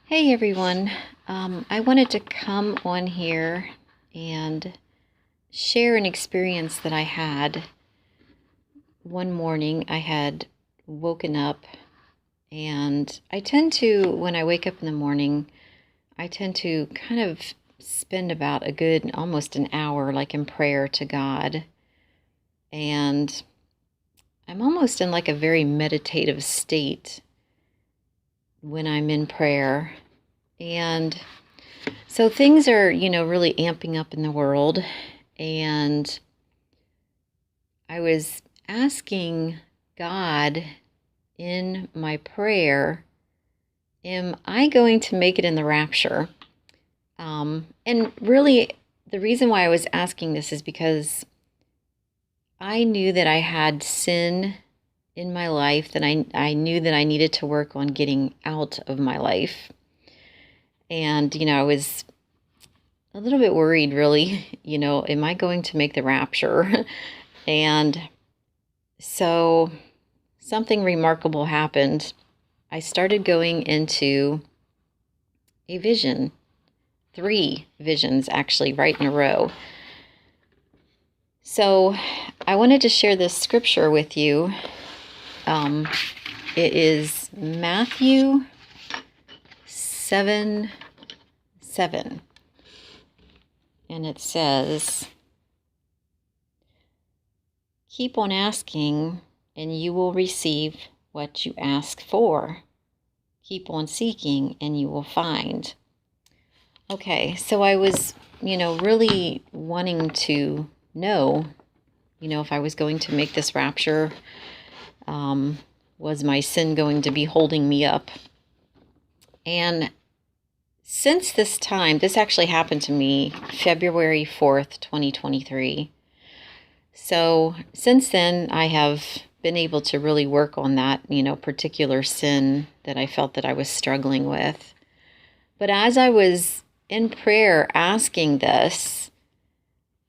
Hey everyone, I wanted to come on here and share an experience that I had one morning. I had woken up, and I tend to, when I wake up in the morning, I tend to kind of spend about a good almost an hour like in prayer to God. And I'm almost in like a very meditative state when I'm in prayer. And so things are, really amping up in the world. And I was asking God in my prayer, am I going to make it in the rapture? And really, the reason why I was asking this is because I knew that I had sin in my life, that I knew that I needed to work on getting out of my life. And, I was a little bit worried, really, am I going to make the rapture? And so something remarkable happened. I started going into a vision, 3 visions actually, right in a row. So I wanted to share this scripture with you. It is Matthew 7:7. And it says, "Keep on asking, and you will receive what you ask for. Keep on seeking, and you will find." Okay, so I was, really wanting to know, if I was going to make this rapture. Was my sin going to be holding me up? And since this time, this actually happened to me February 4th, 2023. So since then, I have been able to really work on that, particular sin that I felt that I was struggling with. But as I was in prayer asking this,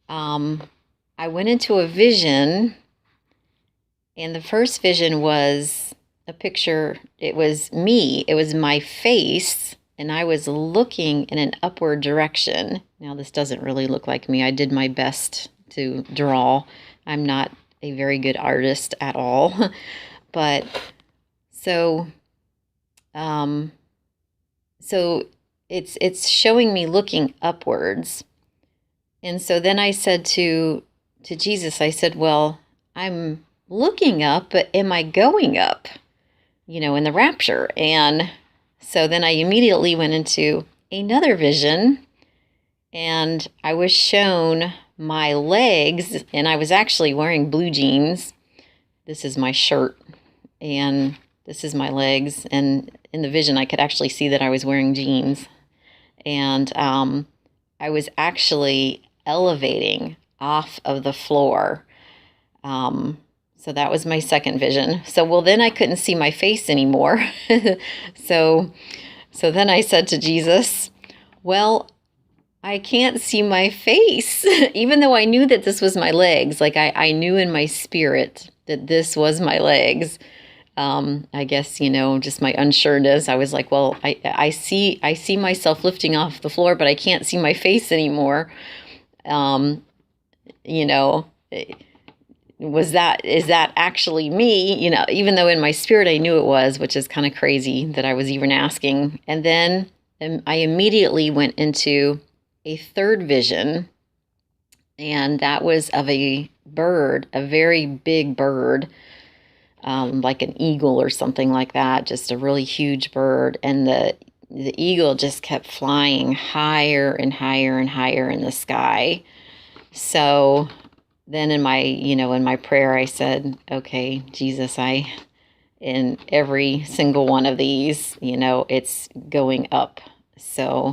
I went into a vision, and the first vision was a picture. It was me. It was my face, and I was looking in an upward direction. Now, this doesn't really look like me. I did my best to draw. I'm not a very good artist at all. But so it's showing me looking upwards. And so then I said to Jesus, I said, well, I'm looking up, but am I going up, in the rapture? And so then I immediately went into another vision, and I was shown my legs, and I was actually wearing blue jeans. This is my shirt, and this is my legs. And in the vision, I could actually see that I was wearing jeans. And I was actually elevating off of the floor. So that was my second vision. So, then I couldn't see my face anymore. So then I said to Jesus, well, I can't see my face, even though I knew that this was my legs. Like I knew in my spirit that this was my legs. I guess, just my unsureness. I was like, well, I see myself lifting off the floor, but I can't see my face anymore. Is that actually me? Even though in my spirit I knew it was, which is kind of crazy that I was even asking. And then I immediately went into a third vision, and that was of a bird, a very big bird, like an eagle or something like that, just a really huge bird. And the eagle just kept flying higher and higher and higher in the sky. So then in my prayer, I said, okay, Jesus, in every single one of these, it's going up. So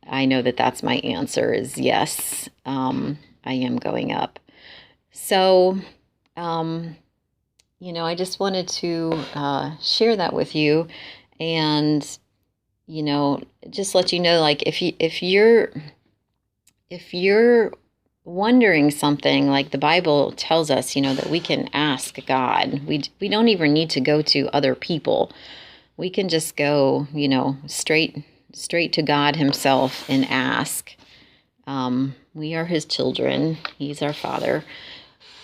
I know that that's my answer is yes, I am going up. So, I just wanted to share that with you, and, just let you know, like, if you're wondering something, like the Bible tells us, that we can ask God. We don't even need to go to other people. we can just go, straight to God himself and ask. We are his children. He's our Father.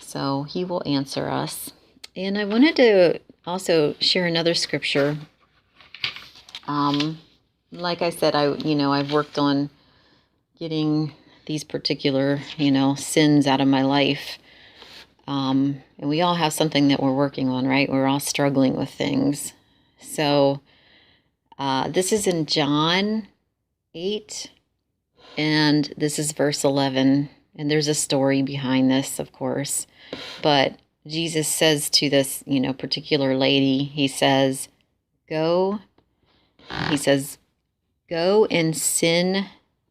So he will answer us. And I wanted to also share another scripture. Like I said, I've worked on getting these particular, sins out of my life. And we all have something that we're working on, right? We're all struggling with things. So this is in John 8, and this is verse 11. And there's a story behind this, of course. But Jesus says to this, particular lady, he says, go and sin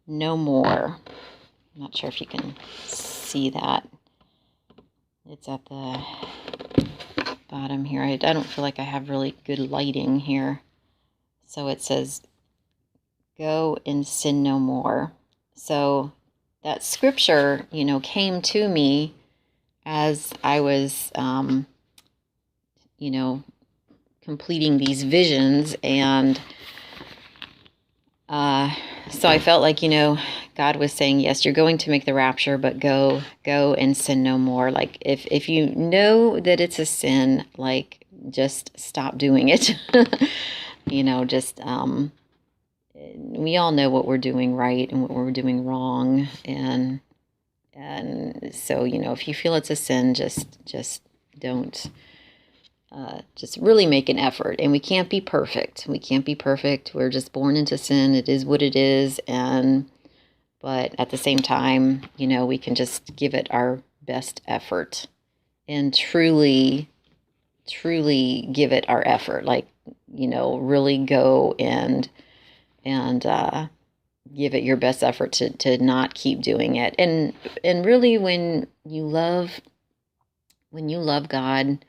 no more. I'm not sure if you can see that. It's at the bottom here. I don't feel like I have really good lighting here. So it says, go and sin no more. So that scripture, came to me as I was, completing these visions. And so I felt like, God was saying, yes, you're going to make the rapture, but go and sin no more. Like if you know that it's a sin, like just stop doing it. We all know what we're doing right and what we're doing wrong. And so, if you feel it's a sin, just don't, just really make an effort. And we can't be perfect. We're just born into sin. It is what it is. But at the same time, we can just give it our best effort and truly give it our effort. Like, really go and give it your best effort to not keep doing it. And really, when you love God,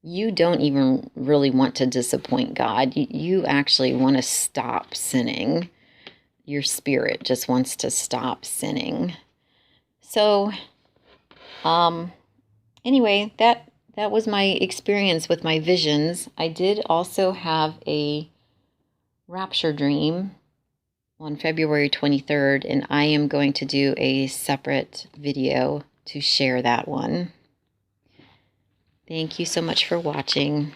you don't even really want to disappoint God. You actually want to stop sinning. Your spirit just wants to stop sinning. So, anyway, that was my experience with my visions. I did also have a rapture dream on February 23rd, and I am going to do a separate video to share that one. Thank you so much for watching.